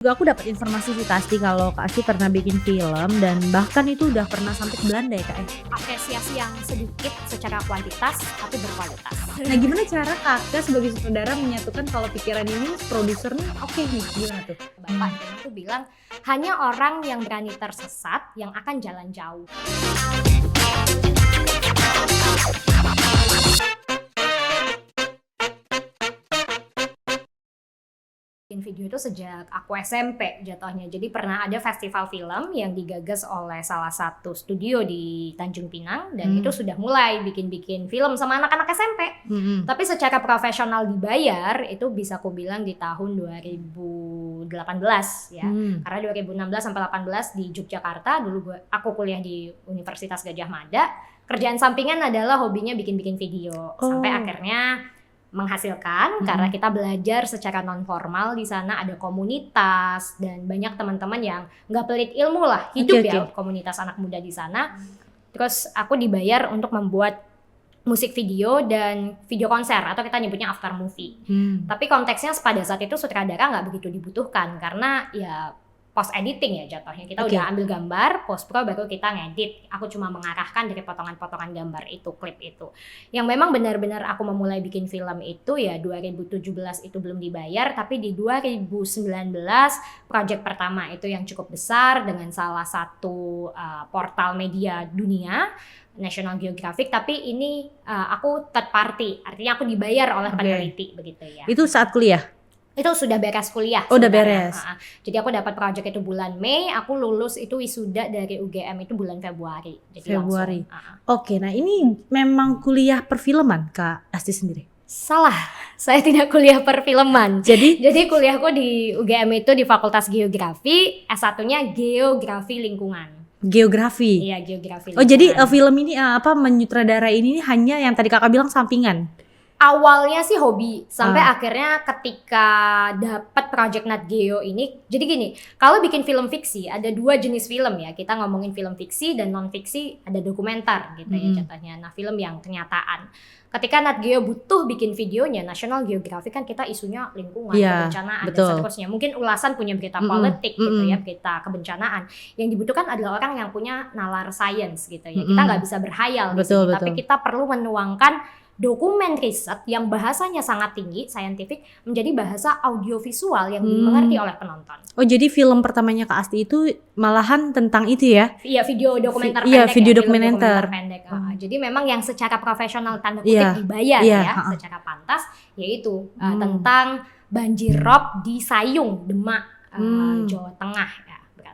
Juga aku dapat informasi sih Kak Asti kalau Kak Asti pernah bikin film dan bahkan itu udah pernah sampai ke Belanda ya Kak ya? Apresiasi yang sedikit secara kuantitas tapi berkualitas. Nah gimana cara Kakak sebagai sutradara menyatukan kalau pikiran ini produser nih oke nih, gimana tuh? Bapak itu bilang hanya orang yang berani tersesat yang akan jalan jauh. Bikin video itu sejak aku SMP jatuhnya. Jadi pernah ada festival film yang digagas oleh salah satu studio di Tanjung Pinang dan itu sudah mulai bikin-bikin film sama anak-anak SMP. Tapi secara profesional dibayar itu bisa aku bilang di tahun 2018 ya. Karena 2016 sampai 18 di Yogyakarta dulu aku kuliah di Universitas Gadjah Mada. Kerjaan sampingan adalah hobinya bikin-bikin video sampai akhirnya menghasilkan karena kita belajar secara non formal di sana, ada komunitas dan banyak teman-teman yang nggak pelit ilmu lah hidup ya komunitas anak muda di sana. Terus aku dibayar untuk membuat musik video dan video konser atau kita nyebutnya after movie. Tapi konteksnya pada saat itu sutradara nggak begitu dibutuhkan karena ya post editing ya jatuhnya, kita udah ambil gambar, post pro baru kita ngedit. Aku cuma mengarahkan dari potongan-potongan gambar itu, klip itu. Yang memang benar-benar aku memulai bikin film itu ya 2017 itu belum dibayar, tapi di 2019 project pertama itu yang cukup besar dengan salah satu portal media dunia, National Geographic, tapi ini aku third party, artinya aku dibayar oleh peneliti begitu ya. Itu saat kuliah? Itu sudah beres kuliah. Udah beres. Jadi aku dapat project itu bulan Mei, aku lulus itu wisuda dari UGM itu bulan Februari. Jadi Februari. Oke, nah ini memang kuliah perfilman Kak Asti sendiri? Salah, saya tidak kuliah perfilman. Jadi kuliahku di UGM itu di Fakultas Geografi, S1-nya Geografi Lingkungan. Geografi? Iya, Geografi Oh Lingkungan. jadi film ini menyutradarai ini hanya yang tadi Kakak bilang sampingan? Awalnya sih hobi, sampai akhirnya ketika dapat project Nat Geo ini, jadi gini, kalau bikin film fiksi ada dua jenis film ya, kita ngomongin film fiksi dan non fiksi, ada dokumenter gitu ya contohnya. Nah film yang kenyataan. Ketika Nat Geo butuh bikin videonya, National Geographic kan kita isunya lingkungan, kebencanaan dan seterusnya. Mungkin ulasan punya berita politik gitu ya, berita kebencanaan. Yang dibutuhkan adalah orang yang punya nalar science gitu ya. Kita nggak bisa berhayal di sini, tapi kita perlu menuangkan dokumen riset yang bahasanya sangat tinggi, scientific, menjadi bahasa audiovisual yang dimengerti oleh penonton. Oh jadi film pertamanya Kak Asti itu malahan tentang itu ya? Iya, video dokumenter pendek. Iya, video dokumenter pendek. Jadi memang yang secara profesional tanda kutip dibayar ya, secara pantas, yaitu tentang banjir rob di Sayung, Demak, Jawa Tengah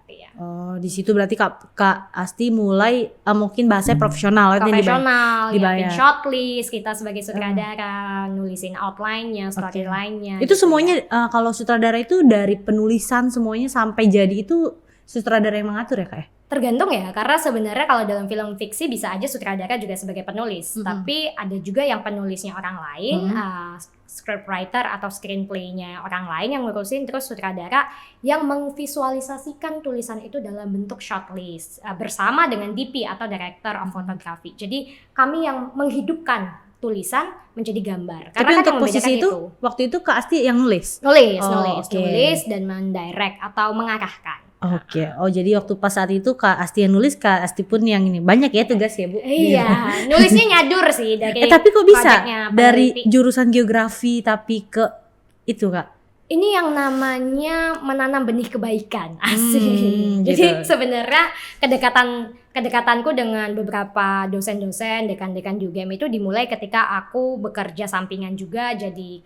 ya. Oh, di situ berarti Kak Asti mulai mungkin bahasanya profesional dibayar. Ya, shortlist kita sebagai sutradara, nulisin outline-nya, storyline-nya. Itu gitu semuanya ya. Kalau sutradara itu dari penulisan semuanya sampai jadi itu sutradara yang mengatur ya Kak ya? Tergantung ya, karena sebenarnya kalau dalam film fiksi bisa aja sutradara juga sebagai penulis, tapi ada juga yang penulisnya orang lain, scriptwriter atau screenplay-nya orang lain yang ngurusin, terus sutradara yang memvisualisasikan tulisan itu dalam bentuk shortlist bersama dengan DP atau Director of Photography. Jadi kami yang menghidupkan tulisan menjadi gambar. Tapi untuk posisi itu waktu itu Kak Asti yang nulis dan mendirect atau mengarahkan. Oke. Oh jadi waktu pas saat itu Kak Asti yang nulis, Kak Asti pun yang ini. Banyak ya tugas ya Bu? Iya, nulisnya nyadur sih dari tapi kok bisa dari jurusan geografi tapi ke itu Kak? Ini yang namanya menanam benih kebaikan, asik. Jadi sebenarnya kedekatanku dengan beberapa dosen-dosen, dekan-dekan di UGM itu dimulai ketika aku bekerja sampingan juga jadi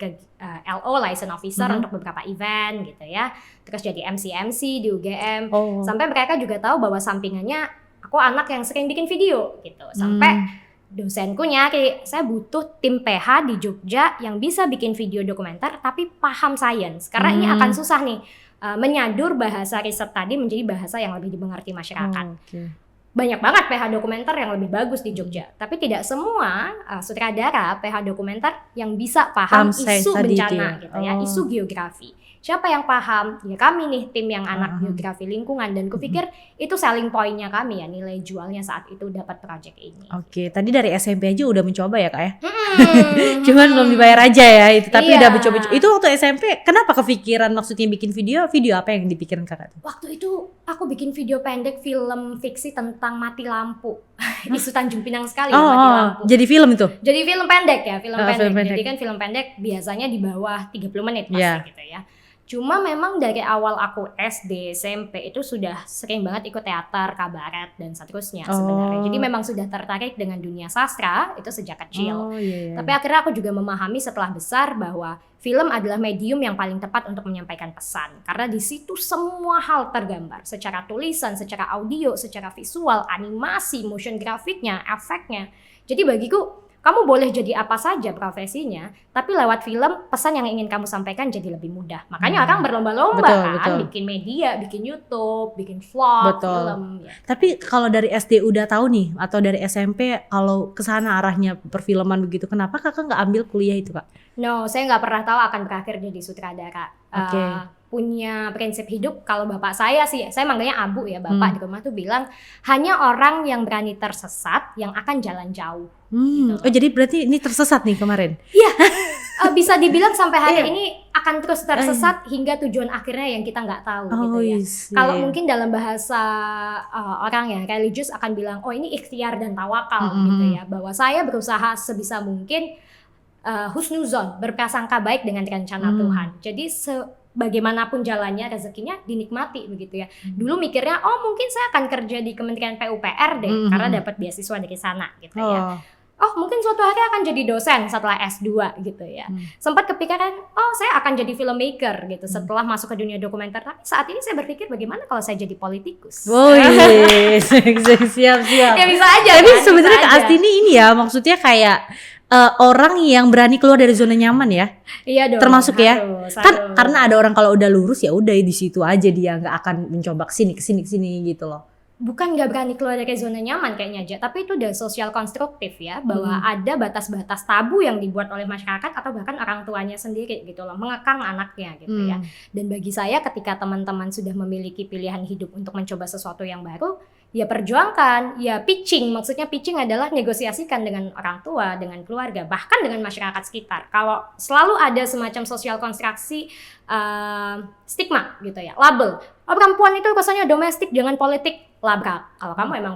LO, license officer untuk beberapa event gitu ya. Terus jadi MC di UGM. Sampai mereka juga tahu bahwa sampingannya aku anak yang sering bikin video gitu. Sampai dosenku nyari, saya butuh tim PH di Jogja yang bisa bikin video dokumenter tapi paham science. Karena ini akan susah nih menyadur bahasa riset tadi menjadi bahasa yang lebih dimengerti masyarakat. Banyak banget PH dokumenter yang lebih bagus di Jogja, tapi tidak semua sutradara PH dokumenter yang bisa paham isu bencana gitu ya, isu geografi. Siapa yang paham? Ya kami nih, tim yang anak geografi lingkungan. Dan kupikir itu selling point-nya kami ya, nilai jualnya saat itu dapat project ini. Oke, tadi dari SMP aja udah mencoba ya Kak ya? Cuman belum dibayar aja ya itu, tapi udah mencoba. Itu waktu SMP kenapa kepikiran maksudnya bikin video apa yang dipikirin Kakak? Waktu itu aku bikin video pendek film fiksi tentang mati lampu. Isu Tanjung Pinang sekali ya, mati lampu. Jadi film itu? Jadi film pendek ya, film pendek. Jadi kan film pendek biasanya di bawah 30 menit pasti gitu ya. Cuma memang dari awal aku SD, SMP itu sudah sering banget ikut teater, kabaret dan seterusnya sebenarnya. Jadi memang sudah tertarik dengan dunia sastra itu sejak kecil. Tapi akhirnya aku juga memahami setelah besar bahwa film adalah medium yang paling tepat untuk menyampaikan pesan. Karena di situ semua hal tergambar secara tulisan, secara audio, secara visual, animasi, motion grafiknya, efeknya. Jadi bagiku kamu boleh jadi apa saja profesinya, tapi lewat film pesan yang ingin kamu sampaikan jadi lebih mudah. Makanya orang berlomba-lomba bikin media, bikin YouTube, bikin vlog, film. Ya. Tapi kalau dari SD udah tahu nih, atau dari SMP kalau kesana arahnya perfilman begitu, kenapa Kakak nggak ambil kuliah itu Kak? No, saya nggak pernah tahu akan berakhir jadi sutradara. Punya prinsip hidup, kalau bapak saya sih, saya manggilnya Abu ya, bapak di rumah tuh bilang hanya orang yang berani tersesat yang akan jalan jauh. Gitu. Oh jadi berarti ini tersesat nih kemarin? Iya, bisa dibilang sampai hari ini akan terus tersesat hingga tujuan akhirnya yang kita nggak tahu gitu ya. Kalau mungkin dalam bahasa orang yang religius akan bilang, oh ini ikhtiar dan tawakal gitu ya, bahwa saya berusaha sebisa mungkin husnuzon, berprasangka baik dengan rencana Tuhan. Jadi bagaimanapun jalannya, rezekinya dinikmati begitu ya. Dulu mikirnya, oh mungkin saya akan kerja di Kementerian PUPR deh, karena dapat beasiswa dari sana gitu ya. Oh mungkin suatu hari akan jadi dosen setelah S2 gitu ya. Sempat kepikiran, oh saya akan jadi filmmaker gitu setelah masuk ke dunia dokumenter. Tapi saat ini saya berpikir bagaimana kalau saya jadi politikus. Oh siap. Ya bisa aja. Tapi kan? sebenarnya Kak Asti ini ya maksudnya kayak orang yang berani keluar dari zona nyaman ya. Iya dong. Termasuk ya. Harus. Kan karena ada orang kalau udah lurus ya udah di situ aja, dia nggak akan mencoba kesini gitu loh. Bukan nggak berani keluar dari zona nyaman kayaknya aja, tapi itu udah sosial konstruktif ya, bahwa ada batas-batas tabu yang dibuat oleh masyarakat atau bahkan orang tuanya sendiri gitu loh, mengekang anaknya gitu ya. Dan bagi saya ketika teman-teman sudah memiliki pilihan hidup untuk mencoba sesuatu yang baru, ya perjuangkan, ya pitching. Maksudnya pitching adalah negosiasikan dengan orang tua, dengan keluarga, bahkan dengan masyarakat sekitar. Kalau selalu ada semacam sosial konstruksi stigma gitu ya, label. Oh, perempuan itu urusannya domestik, jangan politik, labrak. Kalau kamu emang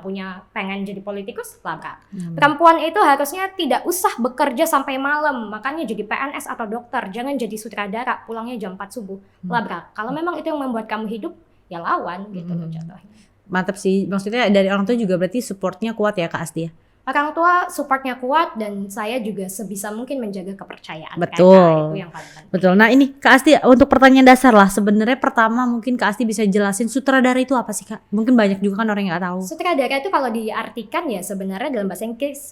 pengen jadi politikus, labrak. Perempuan itu harusnya tidak usah bekerja sampai malam, makanya jadi PNS atau dokter, jangan jadi sutradara, pulangnya jam 4 subuh, labrak. Kalau memang itu yang membuat kamu hidup, ya lawan gitu loh contohnya. Mantap sih, maksudnya dari orang tua juga berarti supportnya kuat ya Kak Asti ya? Orang tua supportnya kuat dan saya juga sebisa mungkin menjaga kepercayaan mereka, itu yang paling penting. Betul. Nah ini Kak Asti untuk pertanyaan dasar lah, sebenarnya pertama mungkin Kak Asti bisa jelasin sutradara itu apa sih Kak? Mungkin banyak juga kan orang yang nggak tahu. Sutradara itu kalau diartikan ya sebenarnya dalam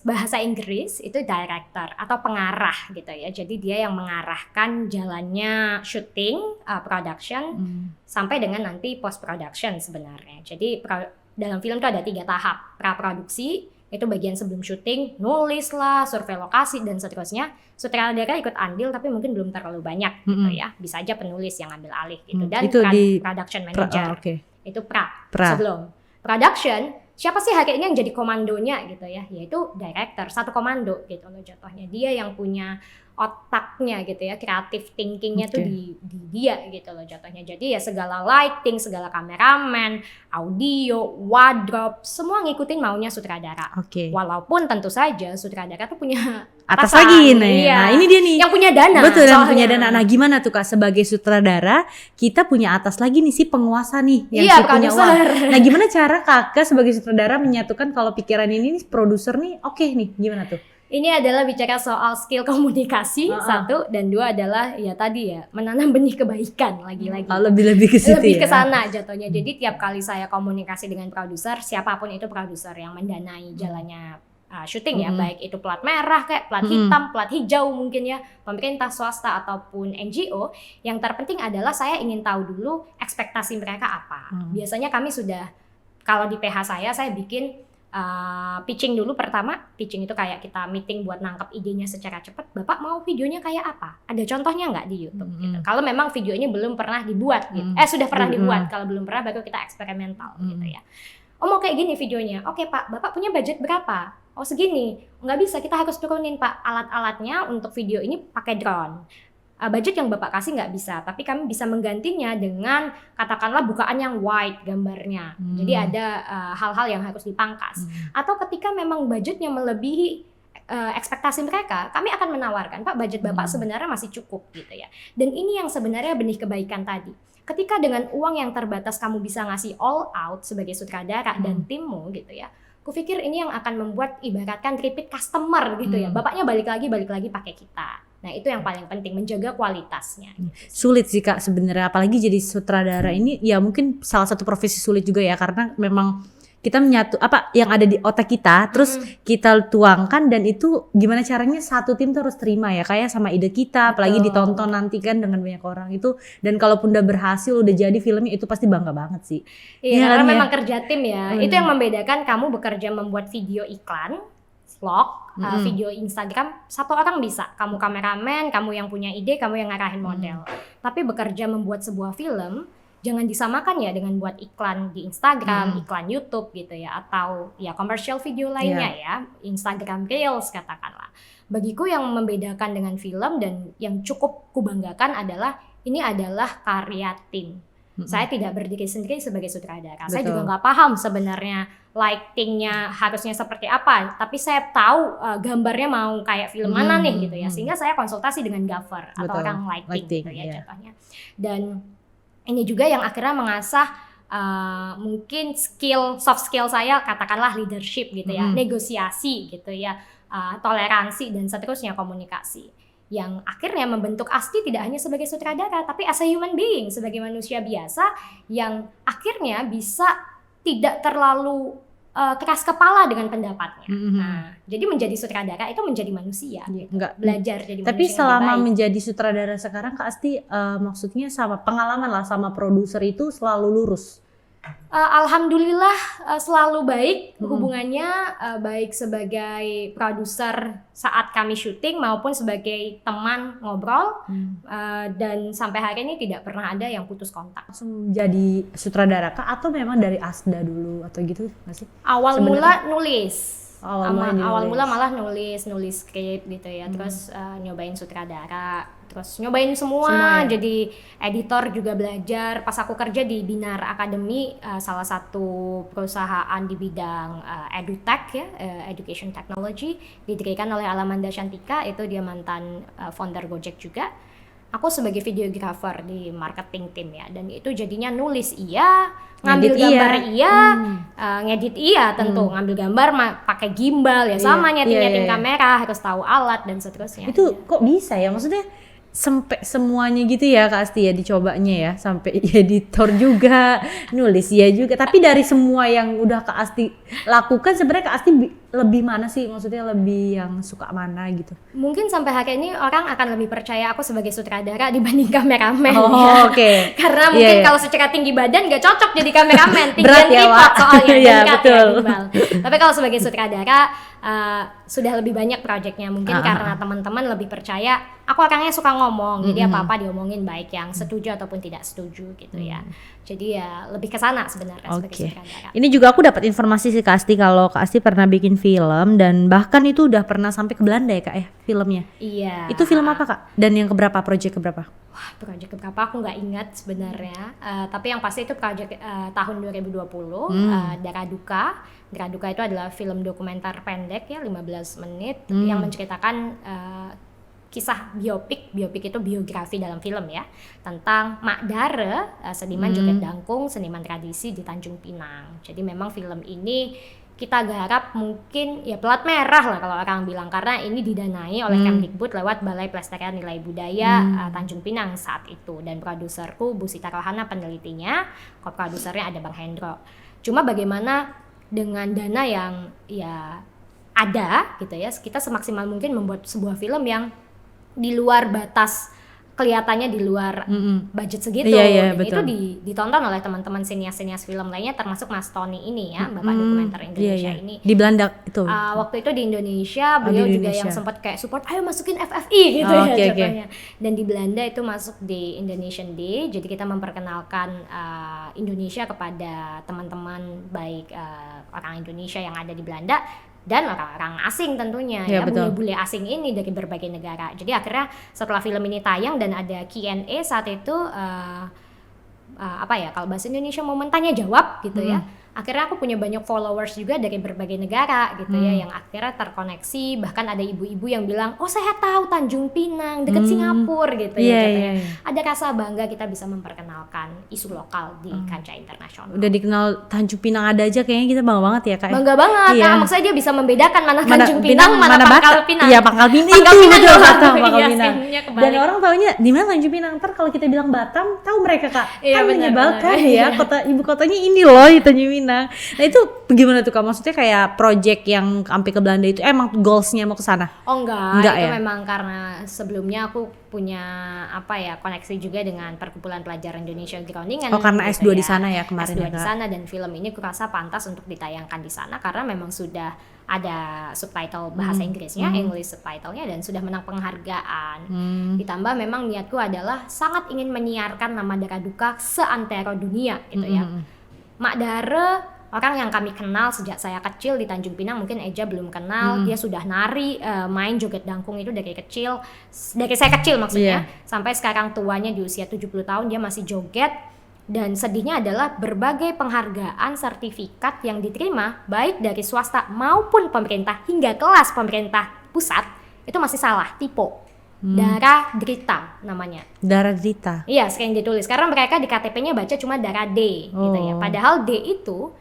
bahasa Inggris itu director atau pengarah gitu ya. Jadi dia yang mengarahkan jalannya syuting, production sampai dengan nanti post production sebenarnya. Jadi dalam film itu ada 3 tahap, praproduksi. Itu bagian sebelum syuting, nulis lah, survei lokasi dan seterusnya. Sutradara ikut andil tapi mungkin belum terlalu banyak gitu ya. Bisa aja penulis yang ambil alih gitu. Dan itu production manager. Itu sebelum production. Siapa sih hari ini yang jadi komandonya gitu ya? Yaitu director, satu komando gitu loh jatuhnya. Dia yang punya otaknya gitu ya, creative thinkingnya tuh di dia gitu loh jatuhnya. Jadi ya segala lighting, segala kameramen, audio, wardrobe, semua ngikutin maunya sutradara. Walaupun tentu saja sutradara tuh punya atas lagi nih. Iya. Nah ini dia nih. Yang punya dana. Betul, yang punya dana. Nah gimana tuh Kak, sebagai sutradara kita punya atas lagi nih si penguasa nih yang punya uang. Nah gimana cara Kakak sebagai sutradara menyatukan kalau pikiran ini nih produser nih nih gimana tuh? Ini adalah bicara soal skill komunikasi, 1, dan 2 adalah ya tadi ya menanam benih kebaikan lagi-lagi. Lebih ke situ lebih ke sana jatuhnya. Jadi tiap kali saya komunikasi dengan produser, siapapun itu produser yang mendanai jalannya syuting ya, baik itu plat merah kayak plat hitam, plat hijau mungkin ya, pemerintah, swasta ataupun NGO, yang terpenting adalah saya ingin tahu dulu ekspektasi mereka apa. Biasanya kami sudah, kalau di PH saya bikin pitching dulu pertama. Pitching itu kayak kita meeting buat nangkep idenya secara cepat. Bapak mau videonya kayak apa? Ada contohnya nggak di YouTube? Gitu. Kalau memang videonya belum pernah dibuat, gitu. Sudah pernah dibuat. Kalau belum pernah, baru kita eksperimental, gitu ya. Oh mau kayak gini videonya? Oke Pak, Bapak punya budget berapa? Oh segini. Nggak bisa, kita harus turunin Pak alat-alatnya untuk video ini pakai drone. Budget yang Bapak kasih nggak bisa, tapi kami bisa menggantinya dengan katakanlah bukaan yang wide gambarnya. Jadi ada hal-hal yang harus dipangkas. Atau ketika memang budgetnya melebihi ekspektasi mereka, kami akan menawarkan, Pak budget Bapak sebenarnya masih cukup gitu ya. Dan ini yang sebenarnya benih kebaikan tadi. Ketika dengan uang yang terbatas kamu bisa ngasih all out sebagai sutradara dan timmu gitu ya. Kupikir ini yang akan membuat ibaratkan repeat customer gitu ya. Bapaknya balik lagi pakai kita. Nah itu yang paling penting, menjaga kualitasnya. Sulit sih Kak sebenarnya, apalagi jadi sutradara ini ya mungkin salah satu profesi sulit juga ya, karena memang kita menyatu apa yang ada di otak kita terus kita tuangkan, dan itu gimana caranya satu tim tuh harus terima ya kayak sama ide kita. Betul. Apalagi ditonton nanti kan dengan banyak orang itu, dan kalaupun udah berhasil udah jadi filmnya itu pasti bangga banget sih. Iya ya, karena memang kerja tim ya. Itu yang membedakan kamu bekerja membuat video iklan, vlog, video Instagram, satu orang bisa. Kamu kameramen, kamu yang punya ide, kamu yang ngarahin model. Tapi bekerja membuat sebuah film, jangan disamakan ya dengan buat iklan di Instagram, iklan YouTube gitu ya, atau ya commercial video lainnya ya, Instagram Reels katakanlah. Bagiku yang membedakan dengan film dan yang cukup kubanggakan adalah ini adalah karya tim. Saya tidak berdiri sendiri sebagai sutradara. Betul. Saya juga nggak paham sebenarnya lightingnya harusnya seperti apa, tapi saya tahu gambarnya mau kayak film mana nih gitu ya, sehingga saya konsultasi dengan gaffer atau orang lighting gitu ya contohnya. Dan ini juga yang akhirnya mengasah mungkin soft skill saya, katakanlah leadership gitu ya, negosiasi gitu ya, toleransi dan seterusnya, komunikasi. Yang akhirnya membentuk Asti tidak hanya sebagai sutradara, tapi as a human being, sebagai manusia biasa yang akhirnya bisa tidak terlalu keras kepala dengan pendapatnya. Nah, jadi menjadi sutradara itu menjadi manusia, enggak belajar jadi tapi manusia. Tapi selama menjadi sutradara sekarang Kak Asti, maksudnya sama pengalaman lah sama produser itu selalu lurus. Alhamdulillah selalu baik hubungannya, baik sebagai produser saat kami syuting maupun sebagai teman ngobrol, dan sampai hari ini tidak pernah ada yang putus kontak. Langsung jadi sutradara Kak atau memang dari ASDA dulu atau gitu nggak sih? Awal mula nulis. Awal mula malah nulis skrip gitu ya, terus nyobain sutradara, terus nyobain semua ya? Jadi editor juga belajar. Pas aku kerja di Binar Academy, salah satu perusahaan di bidang edutech ya, education technology, didirikan oleh Alamanda Shantika, itu dia mantan founder Gojek juga. Aku sebagai videographer di marketing team ya, dan itu jadinya nulis iya, ngambil gambar iya, ngedit iya tentu, ngambil gambar pakai gimbal ya, sama nyeting kamera, harus tahu alat dan seterusnya. Itu kok bisa ya, maksudnya sampai semuanya gitu ya Kak Asti ya, dicobanya ya, sampai editor juga, nulis ya juga. Tapi dari semua yang udah Kak Asti lakukan, sebenarnya Kak Asti lebih mana sih, maksudnya lebih yang suka mana gitu? Mungkin sampai hari ini orang akan lebih percaya aku sebagai sutradara dibanding kameramen. Oh, oke. Karena mungkin kalau secara tinggi badan gak cocok jadi kameramen, tinggian ya, tripod soalnya, betul. Ya, tapi kalau sebagai sutradara sudah lebih banyak proyeknya, mungkin karena teman-teman lebih percaya. Aku orangnya suka ngomong, jadi apa-apa diomongin, baik yang setuju ataupun tidak setuju gitu ya. Jadi ya lebih ke sana sebenarnya sebagai sutradara. Ini juga aku dapat informasi sih Kak Asti, kalau Kak Asti pernah bikin film dan bahkan itu udah pernah sampai ke Belanda ya Kak ya filmnya. Iya. Itu film apa Kak? Dan yang keberapa, project keberapa? Wah, project keberapa aku nggak ingat sebenarnya. Tapi yang pasti itu project tahun 2020, Dara Duka. Dara Duka itu adalah film dokumenter pendek ya, 15 menit yang menceritakan kisah biopik itu biografi dalam film ya, tentang Mak Dara, seniman joget dangkung, seniman tradisi di Tanjung Pinang. Jadi memang film ini kita garap mungkin ya pelat merah lah kalau orang bilang, karena ini didanai oleh Kemdikbud lewat Balai Pelestarian Nilai Budaya Tanjung Pinang saat itu, dan produserku Bu Sita Rohana penelitinya, co-produsernya ada Bang Hendro. Cuma bagaimana dengan dana yang ya ada gitu ya, kita semaksimal mungkin membuat sebuah film yang di luar batas kelihatannya di luar budget segitu. Dan itu ditonton oleh teman-teman sinias-sinias film lainnya, termasuk Mas Tony ini ya, Bapak dokumenter Indonesia ini. Di Belanda itu. Waktu itu di Indonesia, beliau juga yang sempat kayak support, ayo masukin FFI gitu contohnya. Dan di Belanda itu masuk di Indonesian Day, jadi kita memperkenalkan Indonesia kepada teman-teman baik orang Indonesia yang ada di Belanda dan orang-orang asing tentunya ya bule-bule asing ini dari berbagai negara. Jadi akhirnya setelah film ini tayang dan ada Q&A saat itu kalau bahasa Indonesia momen tanya jawab gitu ya. Akhirnya aku punya banyak followers juga dari berbagai negara gitu ya, yang akhirnya terkoneksi. Bahkan ada ibu-ibu yang bilang, oh saya tahu Tanjung Pinang dekat Singapura gitu ya. Ada rasa bangga kita bisa memperkenalkan isu lokal di kancah internasional. Udah dikenal Tanjung Pinang ada aja, kayaknya kita bangga banget ya Kak. Bangga banget, nah, maksudnya dia bisa membedakan mana Tanjung Pinang, mana Pangkal Pinang. Iya, Pangkal Pinang itu betul, Pangkal Pinang. Dan orang taunya di mana Tanjung Pinang. Ntar kalau kita bilang Batam, tahu mereka Kak. Kan menyebalkan ya, ibu kotanya ini loh di Tanjung Pinang. Nah itu bagaimana tuh Kak? Maksudnya kayak project yang sampai ke Belanda itu emang goalsnya mau ke sana? Oh enggak itu ya? Memang karena sebelumnya aku punya koneksi juga dengan Perkumpulan Pelajar Indonesia Groningen. Oh karena S2 di sana ya kemarin. S2 di sana, dan film ini kurasa pantas untuk ditayangkan di sana karena memang sudah ada subtitle bahasa Inggrisnya, English subtitlenya, dan sudah menang penghargaan. Ditambah memang niatku adalah sangat ingin menyiarkan nama Dara Duka seantero dunia gitu ya. Mak Dara, orang yang kami kenal sejak saya kecil di Tanjung Pinang, mungkin Eja belum kenal. Dia sudah nari, main joget dangkung itu dari kecil, dari saya kecil maksudnya, sampai sekarang tuanya di usia 70 tahun dia masih joget. Dan sedihnya adalah berbagai penghargaan sertifikat yang diterima baik dari swasta maupun pemerintah hingga kelas pemerintah pusat itu masih salah, typo. Dara Drita namanya. Dara Drita. Iya, sering ditulis. Karena mereka di KTP-nya baca cuma Dara D gitu ya. Padahal D itu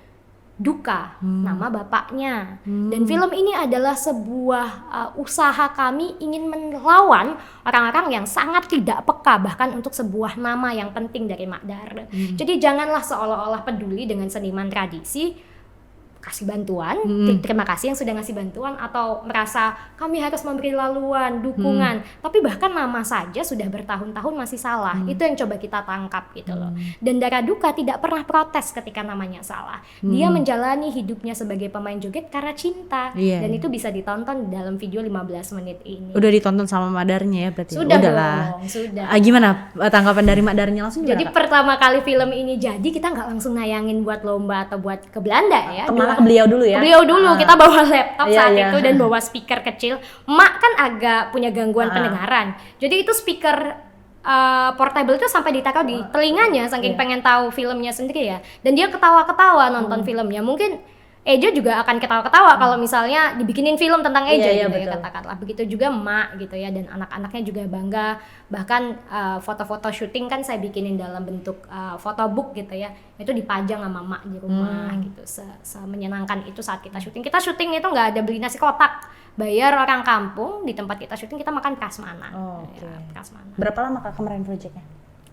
Duka, nama bapaknya. Dan film ini adalah sebuah usaha kami ingin melawan orang-orang yang sangat tidak peka bahkan untuk sebuah nama yang penting dari Mak Dara. Jadi janganlah seolah-olah peduli dengan seniman tradisi, kasih bantuan, terima kasih yang sudah ngasih bantuan, atau merasa kami harus memberi laluan, dukungan, tapi bahkan nama saja sudah bertahun-tahun masih salah. Itu yang coba kita tangkap gitu loh. Dan Dara Duka tidak pernah protes ketika namanya salah. Dia menjalani hidupnya sebagai pemain joget karena cinta, dan itu bisa ditonton dalam video 15 menit ini. Udah ditonton sama Madarnya ya berarti? Sudah dong, sudah. Gimana tanggapan dari Madarnya langsung? Jadi pertama kali film ini jadi kita nggak langsung nayangin buat lomba atau buat ke Belanda ya. Ke beliau dulu ya? Beliau dulu, kita bawa laptop saat itu dan bawa speaker kecil. Mak kan agak punya gangguan pendengaran, jadi itu speaker portable itu sampai ditaruh di telinganya saking pengen tahu filmnya sendiri ya. Dan dia ketawa-ketawa nonton filmnya. Mungkin Eja juga akan ketawa-ketawa kalau misalnya dibikinin film tentang Eja gitu ya, katakanlah. Begitu juga Mak gitu ya, dan anak-anaknya juga bangga. Bahkan foto-foto syuting kan saya bikinin dalam bentuk photobook gitu ya. Itu dipajang sama Mak di rumah gitu. Menyenangkan itu saat kita syuting. Kita syuting itu nggak ada beli nasi kotak. Bayar orang kampung, di tempat kita syuting kita makan prasmanan. Prasmanan. Berapa lama Kak kemarin proyeknya?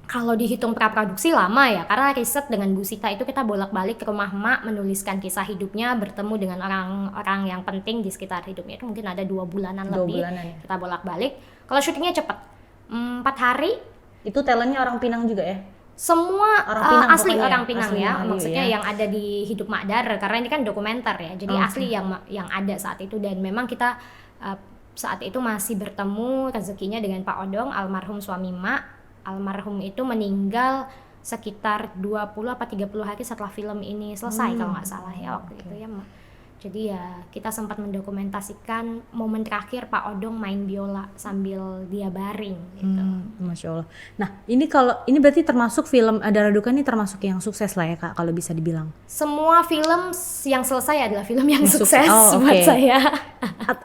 Kalau dihitung praproduksi lama ya, karena riset dengan Bu Sita itu kita bolak-balik ke rumah Mak, menuliskan kisah hidupnya, bertemu dengan orang-orang yang penting di sekitar hidupnya. Itu mungkin ada 2 bulanan lebih. Kita bolak-balik. Kalau syutingnya cepet, 4 hari. Itu talentnya orang Pinang juga ya? Semua orang Pinang, asli orang Pinang asli ya, Melayu, maksudnya yang ada di hidup Mak Dara, karena ini kan dokumenter ya, jadi asli yang ada saat itu. Dan memang kita saat itu masih bertemu rezekinya dengan Pak Odong, almarhum suami Mak. Almarhum itu meninggal sekitar 20 apa 30 hari setelah film ini selesai kalau nggak salah ya waktu itu ya Mak. Jadi ya kita sempat mendokumentasikan momen terakhir Pak Odong main biola sambil dia baring gitu. Masya Allah. Nah ini berarti termasuk film Dara Duka ini termasuk yang sukses lah ya Kak kalau bisa dibilang. Semua film yang selesai adalah film yang sukses buat saya.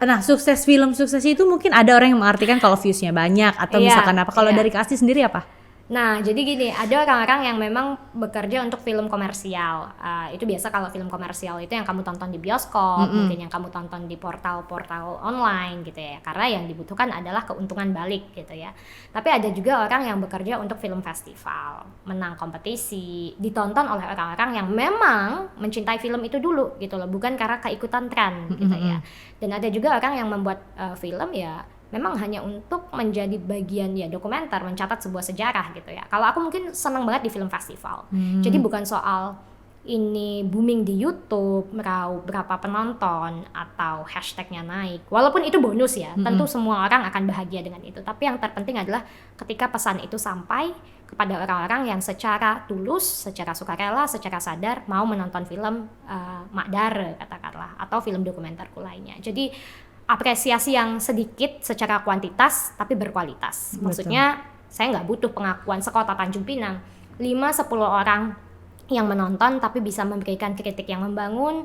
Nah sukses film sukses itu mungkin ada orang yang mengartikan kalau viewsnya banyak atau misalkan apa. Kalau dari Kak Asti sendiri apa? Nah, jadi gini, ada orang-orang yang memang bekerja untuk film komersial. Itu biasa kalau film komersial itu yang kamu tonton di bioskop, mungkin yang kamu tonton di portal-portal online gitu ya. Karena yang dibutuhkan adalah keuntungan balik gitu ya. Tapi ada juga orang yang bekerja untuk film festival, menang kompetisi, ditonton oleh orang-orang yang memang mencintai film itu dulu gitu loh, bukan karena keikutan tren gitu ya. Dan ada juga orang yang membuat film ya memang hanya untuk menjadi bagian ya dokumenter, mencatat sebuah sejarah gitu ya. Kalau aku mungkin senang banget di film festival. Jadi bukan soal ini booming di YouTube, meraup berapa penonton atau hashtagnya naik. Walaupun itu bonus ya, tentu semua orang akan bahagia dengan itu. Tapi yang terpenting adalah ketika pesan itu sampai kepada orang-orang yang secara tulus, secara sukarela, secara sadar mau menonton film Mak Dara katakanlah, atau film dokumenterku lainnya. Jadi apresiasi yang sedikit secara kuantitas tapi berkualitas. Maksudnya saya nggak butuh pengakuan sekota Tanjung Pinang 5-10 orang yang menonton tapi bisa memberikan kritik yang membangun,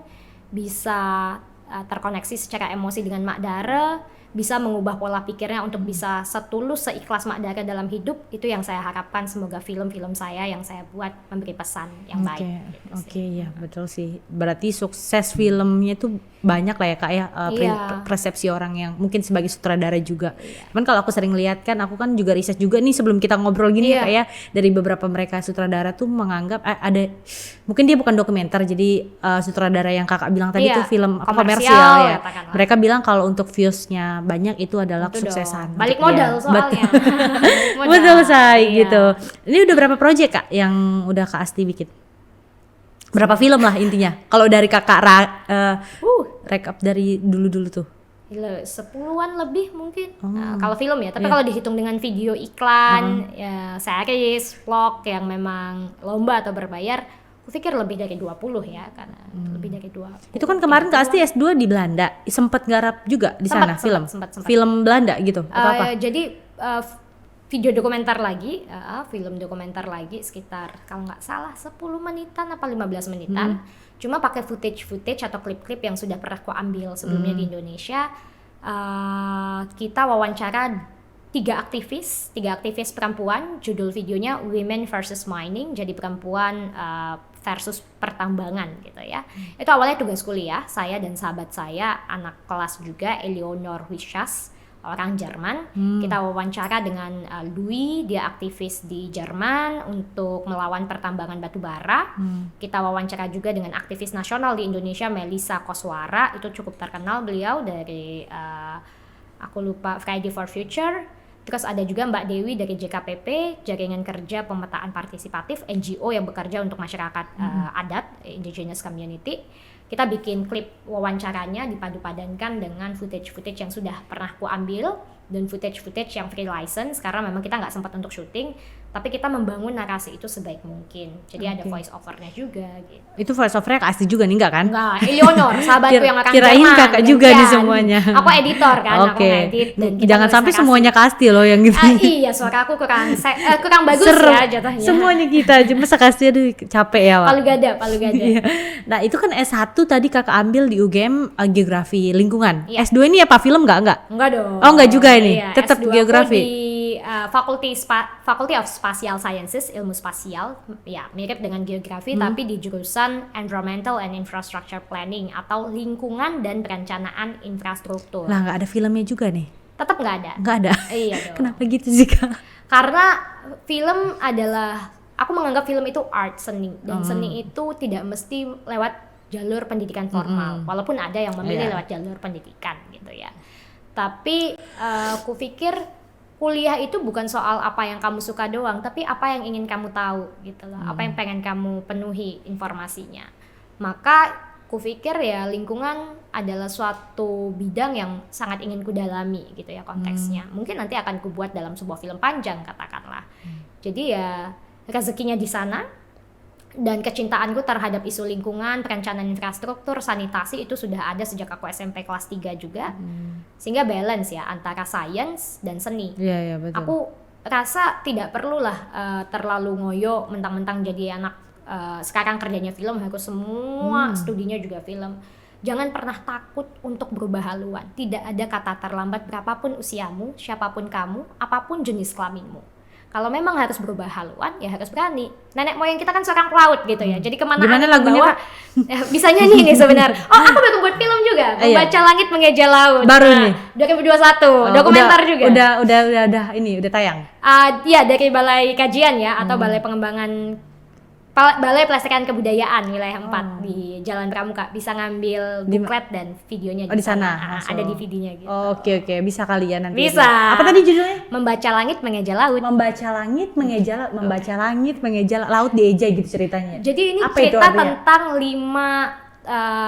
bisa terkoneksi secara emosi dengan Mak Dara, bisa mengubah pola pikirnya untuk bisa setulus, seikhlas Mak Dara dalam hidup. Itu yang saya harapkan, semoga film-film saya yang saya buat memberi pesan yang baik. Oke, ya betul sih. Berarti sukses filmnya itu banyak lah ya Kak ya, persepsi orang yang mungkin sebagai sutradara juga. Cuman kalau aku sering lihat kan, aku kan juga riset juga nih sebelum kita ngobrol gini ya Kak ya, dari beberapa mereka sutradara tuh menganggap ada, mungkin dia bukan dokumenter, jadi sutradara yang Kakak bilang tadi tuh film komersial ya. Mereka bilang kalau untuk viewsnya banyak itu adalah kesuksesan. Balik modal soalnya. Betul say gitu. Ini udah berapa project Kak yang udah Kak Asti bikin? Berapa film lah intinya? Kalau dari Kakak rekap dari dulu-dulu tuh. 10-an lebih mungkin. Kalau film ya, tapi kalau dihitung dengan video iklan, ya, series, vlog yang memang lomba atau berbayar, aku pikir lebih dari 20 ya, karena lebih dari 20. Itu kan kemarin Kak Asti S2 di Belanda, sempat garap juga di sana film. Film Belanda gitu atau apa? Jadi video dokumenter lagi, film dokumenter lagi sekitar kalau nggak salah 10 menitan apa 15 menitan. Cuma pakai footage atau klip-klip yang sudah pernah aku ambil sebelumnya di Indonesia. Kita wawancara 3 aktivis perempuan. Judul videonya Women versus Mining, jadi perempuan versus pertambangan gitu ya. Itu awalnya tugas kuliah, saya dan sahabat saya, anak kelas juga, Eleonor Wischas, orang Jerman. Kita wawancara dengan Louis, dia aktivis di Jerman untuk melawan pertambangan batu bara. Kita wawancara juga dengan aktivis nasional di Indonesia, Melissa Koswara, itu cukup terkenal beliau dari aku lupa, Friday for Future. Terus ada juga Mbak Dewi dari JKPP, Jaringan Kerja Pemetaan Partisipatif, NGO yang bekerja untuk masyarakat adat, Indigenous Community. Kita bikin klip wawancaranya dipadu-padankan dengan footage yang sudah pernah ku ambil dan footage yang free license, karena memang kita nggak sempat untuk syuting, tapi kita membangun narasi itu sebaik mungkin. Jadi ada voice overnya juga gitu. Itu voice overnya Kak Asti juga nih enggak kan? Enggak, Eleonor, sahabatku yang orang Kirain Jerman. Kakak juga nih semuanya. Aku editor kan, aku ngedit dan kita jangan sampai narasi. Semuanya Kak Asti loh yang gitu. Iya, suara aku kurang bagus ya jatuhnya. Semuanya kita aja, masa Kak Asti aduh capek ya, Pak. Palu gada. Nah, itu kan S1 tadi Kakak ambil di UGM Geografi Lingkungan. S2 ini apa film enggak? Enggak dong. Oh, enggak juga ini. Iya, Tetap geografi. Di Faculty of Spatial Sciences, ilmu spasial, ya mirip dengan geografi, tapi di jurusan Environmental and Infrastructure Planning atau lingkungan dan perencanaan infrastruktur. Lah nggak ada filmnya juga nih? Tetap nggak ada. Nggak ada. Iya dong. Kenapa gitu sih Kak? Karena film adalah, aku menganggap film itu art, seni, dan seni itu tidak mesti lewat jalur pendidikan formal, walaupun ada yang memilih lewat jalur pendidikan gitu ya. Tapi aku pikir kuliah itu bukan soal apa yang kamu suka doang, tapi apa yang ingin kamu tahu gitu loh, apa yang pengen kamu penuhi informasinya. Maka kupikir ya lingkungan adalah suatu bidang yang sangat ingin kudalami gitu ya konteksnya. Mungkin nanti akan kubuat dalam sebuah film panjang katakanlah. Jadi ya rezekinya di sana, dan kecintaanku terhadap isu lingkungan, perencanaan infrastruktur, sanitasi itu sudah ada sejak aku SMP kelas 3 juga. Sehingga balance ya antara science dan seni. Iya, betul. Aku rasa tidak perlulah terlalu ngoyo mentang-mentang jadi anak sekarang kerjanya film harus semua studinya juga film. Jangan pernah takut untuk berubah haluan. Tidak ada kata terlambat berapapun usiamu, siapapun kamu, apapun jenis kelaminmu. Kalau memang harus berubah haluan, ya harus berani. Nenek moyang kita kan seorang pelaut gitu ya. Jadi kemana angin lagunya bisa nyanyi nih sebenarnya. Oh, aku baru buat film juga. Membaca Langit Mengeja Laut. Baru nih. 2021. Dokumenter juga. Udah ini udah tayang. Iya, dari Balai Kajian ya, atau Balai Pengembangan Balai Pelestarian Kebudayaan wilayah 4 di Jalan Pramuka. Bisa ngambil buklet dan videonya di sana. Ada DVD-nya gitu. Oke, bisa kali ya nanti. Bisa. Apa tadi judulnya? Membaca Langit Mengeja Laut. Membaca langit mengeja laut dieja gitu ceritanya. Jadi ini apa cerita tentang 5